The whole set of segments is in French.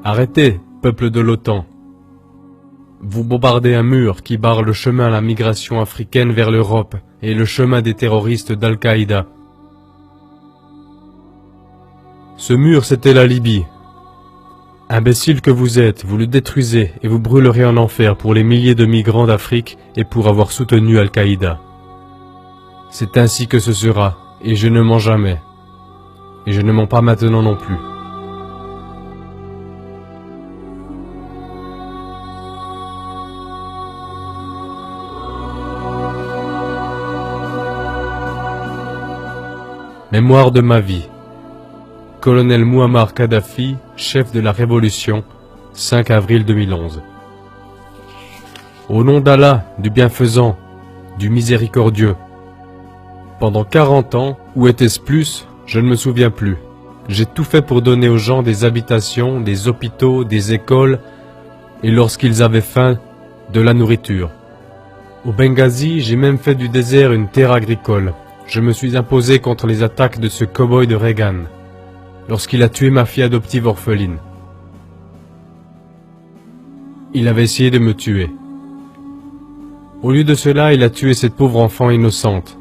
Arrêtez, peuple de l'OTAN. Vous bombardez un mur qui barre le chemin à la migration africaine vers l'Europe et le chemin des terroristes d'Al-Qaïda. Ce mur, c'était la Libye. Imbécile que vous êtes, vous le détruisez et vous brûlerez en enfer pour les milliers de migrants d'Afrique et pour avoir soutenu Al-Qaïda. C'est ainsi que ce sera, et je ne mens jamais. Et je ne mens pas maintenant non plus. Mémoire de ma vie. Colonel Mouammar Kadhafi, chef de la Révolution, 5 avril 2011. Au nom d'Allah, du bienfaisant, du miséricordieux. Pendant 40 ans, ou était-ce plus, je ne me souviens plus. J'ai tout fait pour donner aux gens des habitations, des hôpitaux, des écoles, et lorsqu'ils avaient faim, de la nourriture. Au Benghazi, j'ai même fait du désert une terre agricole. Je me suis imposé contre les attaques de ce cow-boy de Reagan, lorsqu'il a tué ma fille adoptive orpheline. Il avait essayé de me tuer. Au lieu de cela, il a tué cette pauvre enfant innocente.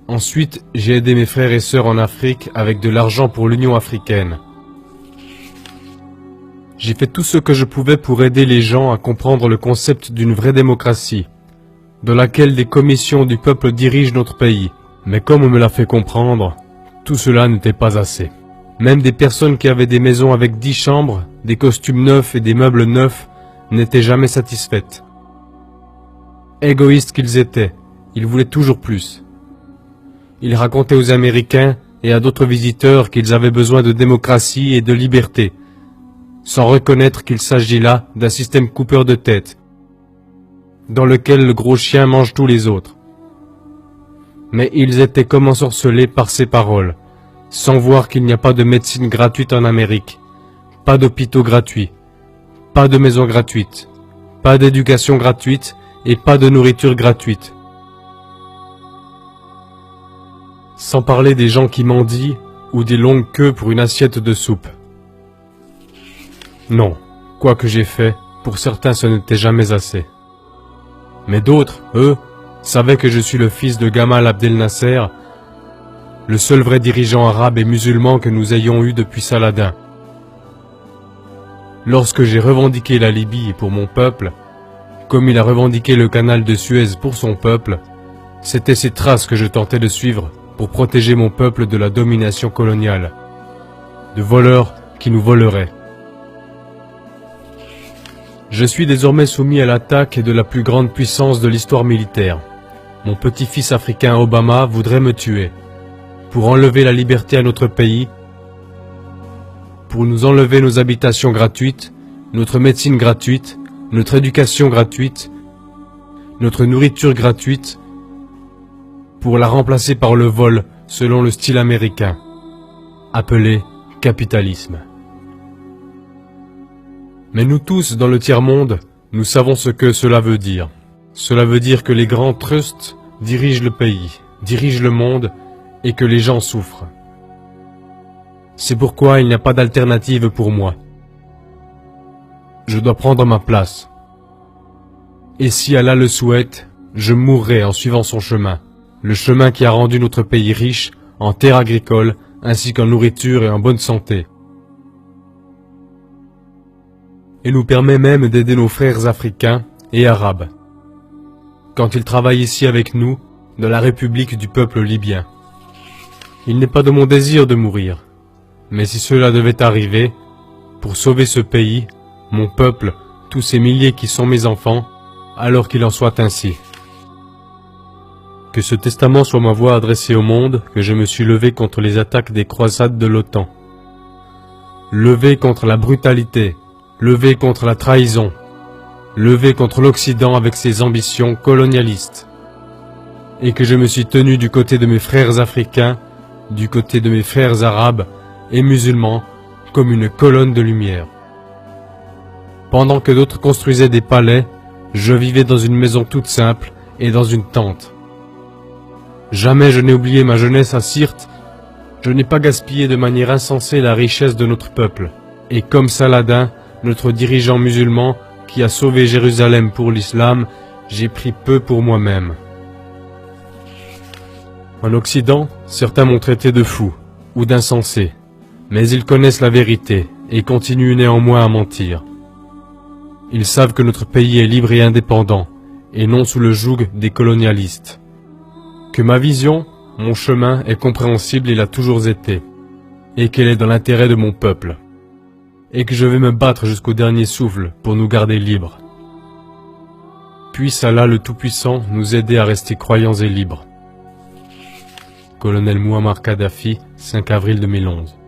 Ensuite, j'ai aidé mes frères et sœurs en Afrique avec de l'argent pour l'Union africaine. J'ai fait tout ce que je pouvais pour aider les gens à comprendre le concept d'une vraie démocratie, dans laquelle des commissions du peuple dirigent notre pays. Mais comme on me l'a fait comprendre, tout cela n'était pas assez. Même des personnes qui avaient des maisons avec 10 chambres, des costumes neufs et des meubles neufs n'étaient jamais satisfaites. Égoïstes qu'ils étaient, ils voulaient toujours plus. Ils racontaient aux Américains et à d'autres visiteurs qu'ils avaient besoin de démocratie et de liberté, sans reconnaître qu'il s'agit là d'un système coupeur de tête, dans lequel le gros chien mange tous les autres. Mais ils étaient comme ensorcelés par ces paroles, sans voir qu'il n'y a pas de médecine gratuite en Amérique, pas d'hôpitaux gratuits, pas de maisons gratuites, pas d'éducation gratuite et pas de nourriture gratuite. Sans parler des gens qui mendient ou des longues queues pour une assiette de soupe. Non, quoi que j'ai fait, pour certains ce n'était jamais assez. Mais d'autres, eux, savaient que je suis le fils de Gamal Abdel Nasser, le seul vrai dirigeant arabe et musulman que nous ayons eu depuis Saladin. Lorsque j'ai revendiqué la Libye pour mon peuple, comme il a revendiqué le canal de Suez pour son peuple, c'était ces traces que je tentais de suivre pour protéger mon peuple de la domination coloniale, de voleurs qui nous voleraient. Je suis désormais soumis à l'attaque de la plus grande puissance de l'histoire militaire. Mon petit-fils africain Obama voudrait me tuer, pour enlever la liberté à notre pays, pour nous enlever nos habitations gratuites, notre médecine gratuite, notre éducation gratuite, notre nourriture gratuite, pour la remplacer par le vol selon le style américain, appelé capitalisme. Mais nous tous, dans le tiers-monde, nous savons ce que cela veut dire. Cela veut dire que les grands trusts dirigent le pays, dirigent le monde, et que les gens souffrent. C'est pourquoi il n'y a pas d'alternative pour moi. Je dois prendre ma place. Et si Allah le souhaite, je mourrai en suivant son chemin, le chemin qui a rendu notre pays riche en terres agricoles, ainsi qu'en nourriture et en bonne santé. Et nous permet même d'aider nos frères africains et arabes, quand ils travaillent ici avec nous, dans la République du peuple libyen. Il n'est pas de mon désir de mourir, mais si cela devait arriver, pour sauver ce pays, mon peuple, tous ces milliers qui sont mes enfants, alors qu'il en soit ainsi. Que ce testament soit ma voix adressée au monde, que je me suis levé contre les attaques des croisades de l'OTAN. Levé contre la brutalité, levé contre la trahison, levé contre l'Occident avec ses ambitions colonialistes. Et que je me suis tenu du côté de mes frères africains, du côté de mes frères arabes et musulmans, comme une colonne de lumière. Pendant que d'autres construisaient des palais, je vivais dans une maison toute simple et dans une tente. Jamais je n'ai oublié ma jeunesse à Sirte, je n'ai pas gaspillé de manière insensée la richesse de notre peuple, Et comme Saladin, notre dirigeant musulman qui a sauvé Jérusalem pour l'islam, j'ai pris peu pour moi-même. En Occident, certains m'ont traité de fou ou d'insensé, mais ils connaissent la vérité et continuent néanmoins à mentir. Ils savent que notre pays est libre et indépendant, et non sous le joug des colonialistes. Que ma vision, mon chemin est compréhensible et l'a toujours été, et qu'elle est dans l'intérêt de mon peuple, et que je vais me battre jusqu'au dernier souffle pour nous garder libres. Puisse Allah le Tout-Puissant nous aider à rester croyants et libres. Colonel Mouammar Kadhafi, 5 avril 2011.